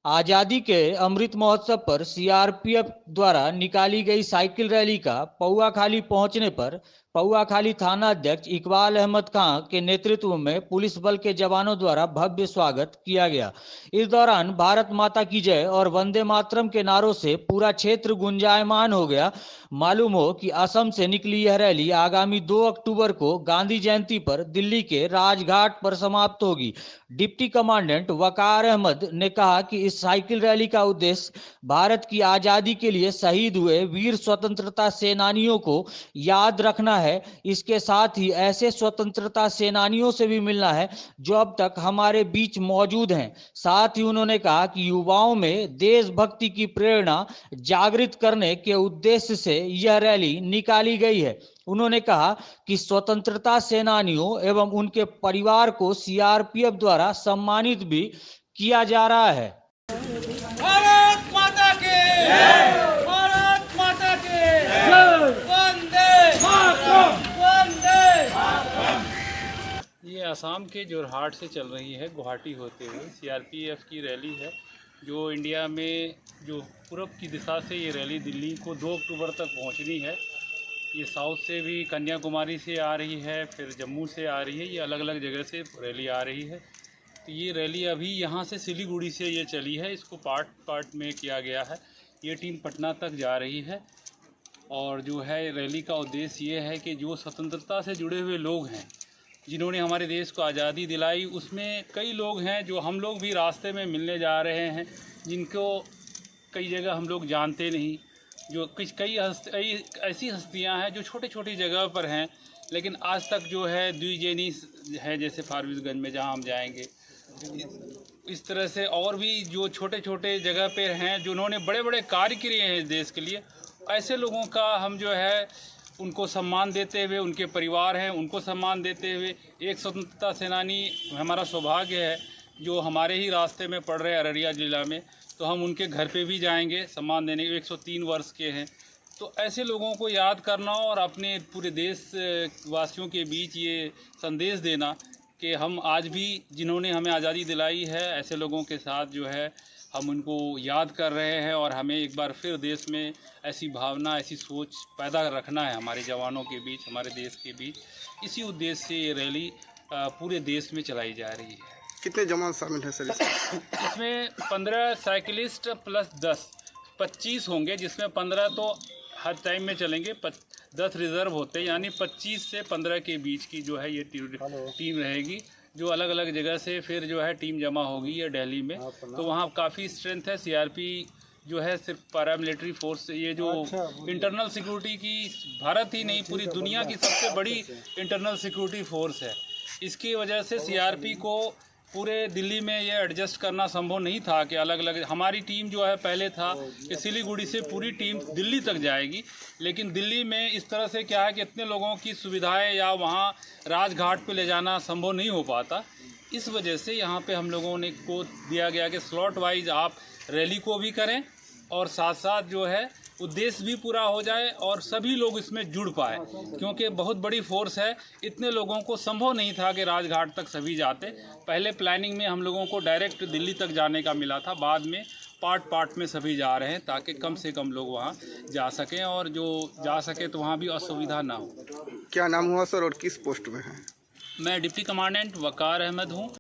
आजादी के अमृत महोत्सव पर सीआरपीएफ द्वारा निकाली गई साइकिल रैली का पौआखाली पहुंचने पर पौआखाली थाना अध्यक्ष इकबाल अहमद खां के नेतृत्व में पुलिस बल के जवानों द्वारा भव्य स्वागत किया गया। इस दौरान भारत माता की जय और वंदे मातरम के नारों से पूरा क्षेत्र गुंजायमान हो गया। मालूम हो कि असम से निकली यह रैली आगामी 2 अक्टूबर को गांधी जयंती पर दिल्ली के राजघाट पर समाप्त होगी। डिप्टी कमांडेंट वकार अहमद ने कहा कि इस साइकिल रैली का उद्देश्य भारत की आजादी के लिए शहीद हुए वीर स्वतंत्रता सेनानियों को याद रखना है। इसके साथ ही ऐसे स्वतंत्रता सेनानियों से भी मिलना है जो अब तक हमारे बीच मौजूद हैं। साथ ही उन्होंने कहा कि युवाओं में देशभक्ति की प्रेरणा जागृत करने के उद्देश्य से यह रैली निकाली गई है। उन्होंने कहा कि स्वतंत्रता सेनानियों एवं उनके परिवार को सीआरपीएफ द्वारा सम्मानित भी किया जा रहा है। भारत माता की जय, भारत माता की जय, वंदे मातरम, वंदे मातरम। ये असम के जोरहाट से चल रही है गुवाहाटी होते हुए सीआरपीएफ की रैली है, जो इंडिया में जो पूरब की दिशा से ये रैली दिल्ली को 2 अक्टूबर तक पहुंचनी है। ये साउथ से भी कन्याकुमारी से आ रही है, फिर जम्मू से आ रही है, ये अलग अलग जगह से रैली आ रही है। तो ये रैली अभी यहाँ से सिलीगुड़ी से ये चली है, इसको पार्ट में किया गया है। ये टीम पटना तक जा रही है और जो है रैली का उद्देश्य ये है कि जो स्वतंत्रता से जुड़े हुए लोग हैं, जिन्होंने हमारे देश को आज़ादी दिलाई, उसमें कई लोग हैं जो हम लोग भी रास्ते में मिलने जा रहे हैं, जिनको कई जगह हम लोग जानते नहीं। जो कई ऐसी हस्तियां हैं जो छोटी छोटी जगह पर हैं, लेकिन आज तक जो है द्विजेनी है, जैसे फारबिसगंज में जहां हम जाएंगे, इस तरह से और भी जो छोटे छोटे जगह पे हैं जिन्होंने बड़े बड़े कार्य किए हैं देश के लिए, ऐसे लोगों का हम जो है उनको सम्मान देते हुए, उनके परिवार हैं उनको सम्मान देते हुए, एक स्वतंत्रता सेनानी हमारा सौभाग्य है जो हमारे ही रास्ते में पड़ रहे हैं अररिया ज़िला में, तो हम उनके घर पे भी जाएंगे सम्मान देने। 103 वर्ष के हैं, तो ऐसे लोगों को याद करना और अपने पूरे देश वासियों के बीच ये संदेश देना कि हम आज भी जिन्होंने हमें आज़ादी दिलाई है, ऐसे लोगों के साथ जो है हम उनको याद कर रहे हैं और हमें एक बार फिर देश में ऐसी भावना, ऐसी सोच पैदा रखना है हमारे जवानों के बीच, हमारे देश के बीच। इसी उद्देश्य से ये रैली पूरे देश में चलाई जा रही है। कितने जवान शामिल हैं सर इसमें 15 साइकिलिस्ट प्लस 10 25 होंगे, जिसमें 15 तो हर टाइम में चलेंगे, 10 रिजर्व होते हैं, यानी 25 से 15 के बीच की जो है ये टीम रहेगी, जो अलग अलग जगह से फिर जो है टीम जमा होगी ये दिल्ली में। तो वहाँ काफ़ी स्ट्रेंथ है। सीआरपी जो है सिर्फ पैरामिलिट्री फोर्स, ये जो इंटरनल सिक्योरिटी की भारत ही नहीं पूरी दुनिया की सबसे बड़ी इंटरनल सिक्योरिटी फोर्स है। इसकी वजह से सीआरपी को पूरे दिल्ली में ये एडजस्ट करना संभव नहीं था कि अलग अलग हमारी टीम जो है पहले था कि सिलीगुड़ी से पूरी टीम दिल्ली तक जाएगी, लेकिन दिल्ली में इस तरह से क्या है कि इतने लोगों की सुविधाएं या वहाँ राजघाट पे ले जाना संभव नहीं हो पाता। इस वजह से यहाँ पे हम लोगों ने को दिया गया कि स्लॉट वाइज आप रैली को भी करें और साथ साथ जो है उद्देश्य भी पूरा हो जाए और सभी लोग इसमें जुड़ पाए, क्योंकि बहुत बड़ी फोर्स है। इतने लोगों को संभव नहीं था कि राजघाट तक सभी जाते। पहले प्लानिंग में हम लोगों को डायरेक्ट दिल्ली तक जाने का मिला था, बाद में पार्ट में सभी जा रहे हैं ताकि कम से कम लोग वहां जा सकें, और जो जा सके तो वहां भी असुविधा ना हो। क्या नाम हुआ सर और किस पोस्ट में है? मैं डिप्टी कमांडेंट वकार अहमद हूँ।